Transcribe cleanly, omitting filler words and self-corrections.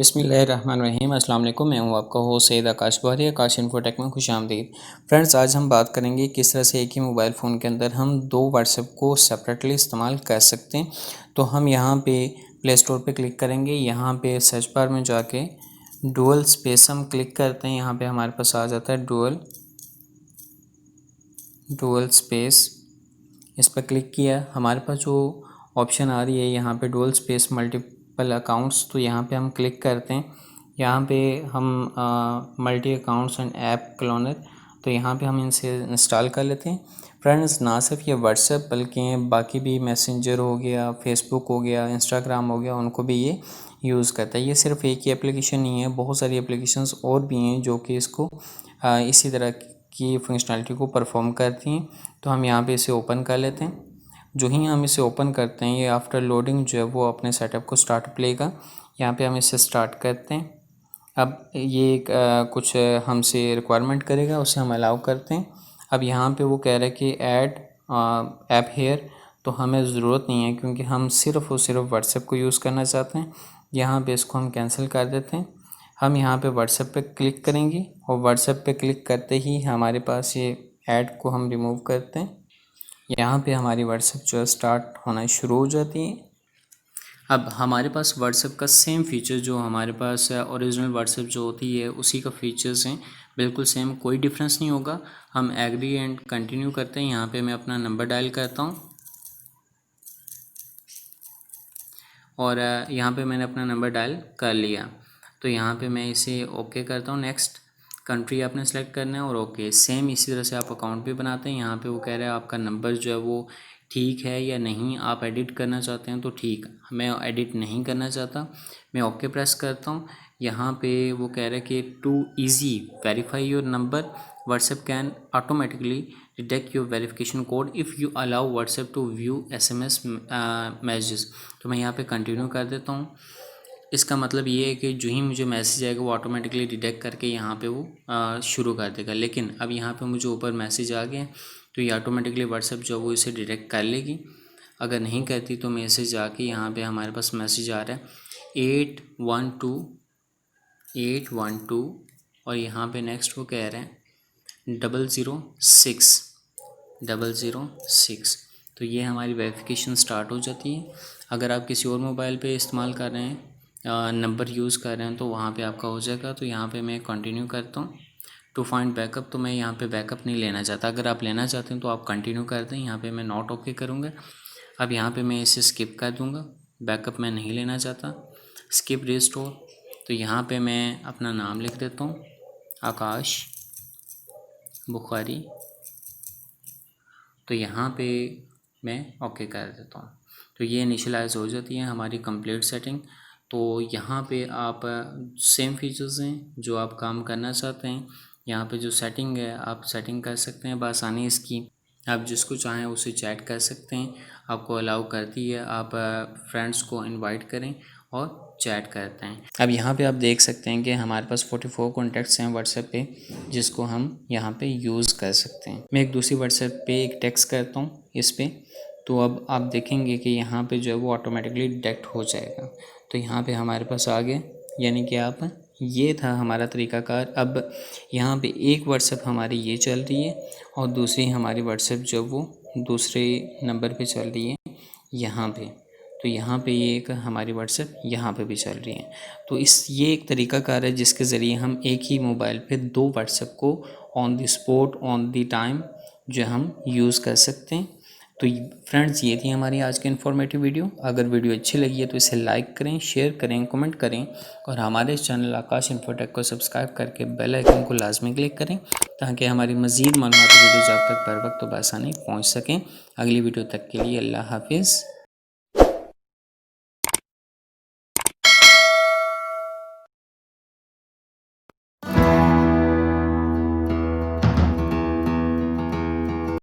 बिस्मिल्लाहिर्रहमानिर्रहीम। अस्सलाम वालेकुम। मैं हूँ आपका होस्ट सैयद आकाश बारी। आकाश इन्फोटेक में खुशामदीद। फ्रेंड्स, आज हम बात करेंगे किस तरह से एक ही मोबाइल फ़ोन के अंदर हम दो व्हाट्सएप को सेपरेटली इस्तेमाल कर सकते हैं। तो हम यहाँ पे प्ले स्टोर पे क्लिक करेंगे। यहाँ पे सर्च बार में जाके डुअल स्पेस हम क्लिक करते हैं। यहाँ पे हमारे पास आ जाता है डुअल स्पेस। इस पर क्लिक किया, हमारे पास जो ऑप्शन आ रही है यहाँ पे डुअल स्पेस मल्टीपल अकाउंट्स, तो यहाँ पे हम क्लिक करते हैं। यहाँ पे हम multi accounts and app cloner, तो यहाँ पे हम इनसे इंस्टॉल कर लेते हैं। फ्रेंड्स, ना सिर्फ ये व्हाट्सएप बल्कि बाकी भी मैसेंजर हो गया, फेसबुक हो गया, इंस्टाग्राम हो गया, उनको भी ये यूज़ करता है। ये सिर्फ एक ही एप्लीकेशन नहीं है, बहुत सारी एप्लीकेशंस और भी हैं जो कि इसको इसी तरह की फंक्शनलिटी को परफॉर्म करती हैं। तो हम यहाँ पे इसे ओपन कर लेते हैं। जो ही हम इसे ओपन करते हैं, ये आफ्टर लोडिंग जो है वो अपने सेटअप को स्टार्ट लेगा। यहाँ पे हम इसे स्टार्ट करते हैं। अब ये कुछ हमसे रिक्वायरमेंट करेगा, उसे हम अलाउ करते हैं। अब यहाँ पे वो कह रहा है कि ऐड ऐप हेयर, तो हमें ज़रूरत नहीं है क्योंकि हम सिर्फ़ और सिर्फ व्हाट्सएप को यूज़ करना चाहते हैं। यहाँ पे इसको हम कैंसिल कर देते हैं। हम यहाँ पे व्हाट्सएप पे क्लिक करेंगे और व्हाट्सएप पे क्लिक करते ही हमारे पास ये ऐड को हम रिमूव करते हैं। यहाँ पे हमारी व्हाट्सएप जो स्टार्ट होना शुरू हो जाती है। अब हमारे पास व्हाट्सएप का सेम फीचर जो हमारे पास ओरिजिनल व्हाट्सएप जो होती है उसी का फीचर्स हैं, बिल्कुल सेम, कोई डिफरेंस नहीं होगा। हम एग्री एंड कंटिन्यू करते हैं। यहाँ पे मैं अपना नंबर डायल करता हूँ और यहाँ पे मैंने अपना नंबर डायल कर लिया। तो यहाँ पे मैं इसे ओके करता हूँ। नेक्स्ट कंट्री आपने सेलेक्ट करना है और ओके। सेम इसी तरह से आप अकाउंट भी बनाते हैं। यहाँ पे वो कह रहा है आपका नंबर जो है वो ठीक है या नहीं, आप एडिट करना चाहते हैं तो ठीक। मैं एडिट नहीं करना चाहता, मैं ओके प्रेस करता हूँ। यहाँ पे वो कह रहा है कि to easy verify your number, WhatsApp can automatically detect your verification code if you allow WhatsApp to view SMS messages. तो मैं यहाँ पे कंटिन्यू कर देता हूँ। इसका मतलब ये है कि जो ही मुझे मैसेज आएगा वो ऑटोमेटिकली डिटेक्ट करके यहाँ पे वो शुरू कर देगा। लेकिन अब यहाँ पे मुझे ऊपर मैसेज आ गया तो ये ऑटोमेटिकली व्हाट्सएप जो वो इसे डिटेक्ट कर लेगी। अगर नहीं करती तो मैसेज आके यहाँ पे हमारे पास मैसेज आ रहा है 812 और यहाँ पे नेक्स्ट वो कह रहे हैं 006। तो ये हमारी वेरिफिकेशन स्टार्ट हो जाती है। अगर आप किसी और मोबाइल पे इस्तेमाल कर रहे हैं, नंबर यूज़ कर रहे हैं, तो वहाँ पे आपका हो जाएगा। तो यहाँ पे मैं कंटिन्यू करता हूँ। टू फाइंड बैकअप, तो मैं यहाँ पे बैकअप नहीं लेना चाहता। अगर आप लेना चाहते हैं तो आप कंटिन्यू कर दें। यहाँ पे मैं नॉट ओके करूँगा। अब यहाँ पे मैं इसे स्किप कर दूँगा, बैकअप मैं नहीं लेना चाहता। स्किप रिस्टोर, तो यहाँ पे मैं अपना नाम लिख देता हूँ, आकाश बुखारी। तो यहाँ पे मैं ओके कर देता हूँ। तो ये इनिशियलाइज हो जाती है हमारी कंप्लीट सेटिंग। तो यहाँ पे आप सेम फीचर्स हैं जो आप काम करना चाहते हैं। यहाँ पे जो सेटिंग है आप सेटिंग कर सकते हैं बआसानी इसकी। आप जिसको चाहें उसे चैट कर सकते हैं, आपको अलाउ करती है। आप फ्रेंड्स को इनवाइट करें और चैट करते हैं। अब यहाँ पे आप देख सकते हैं कि हमारे पास 44 कॉन्टैक्ट्स हैं व्हाट्सएप पे, जिसको हम यहाँ पे यूज़ कर सकते हैं। मैं एक दूसरी व्हाट्सएप पे एक टेक्स्ट करता हूँ इस पे, तो अब आप देखेंगे कि यहाँ पे जो है वो ऑटोमेटिकली डिटेक्ट हो जाएगा। तो यहाँ पे हमारे पास आ गए, यानी कि आप, ये था हमारा तरीक़ाकार। अब यहाँ पे एक व्हाट्सएप हमारी ये चल रही है और दूसरी हमारी व्हाट्सएप जो वो दूसरे नंबर पे चल रही है यहाँ पे। तो यहाँ पे ये एक हमारी व्हाट्सएप यहाँ पे भी चल रही है। तो ये एक तरीक़ाकार है जिसके ज़रिए हम एक ही मोबाइल पे दो व्हाट्सएप को on the spot, on the time जो हम यूज़ कर सकते हैं। तो फ्रेंड्स, ये थी हमारी आज की इन्फॉर्मेटिव वीडियो। अगर वीडियो अच्छी लगी है तो इसे लाइक करें, शेयर करें, कमेंट करें और हमारे चैनल आकाश इन्फोटेक को सब्सक्राइब करके बेल आइकन को लाजमी क्लिक करें ताकि हमारी मज़ीद मालूमाती वीडियोज़ आप तक बर वक्त तो बआसानी पहुँच सकें। अगली वीडियो तक के लिए अल्लाह हाफिज़।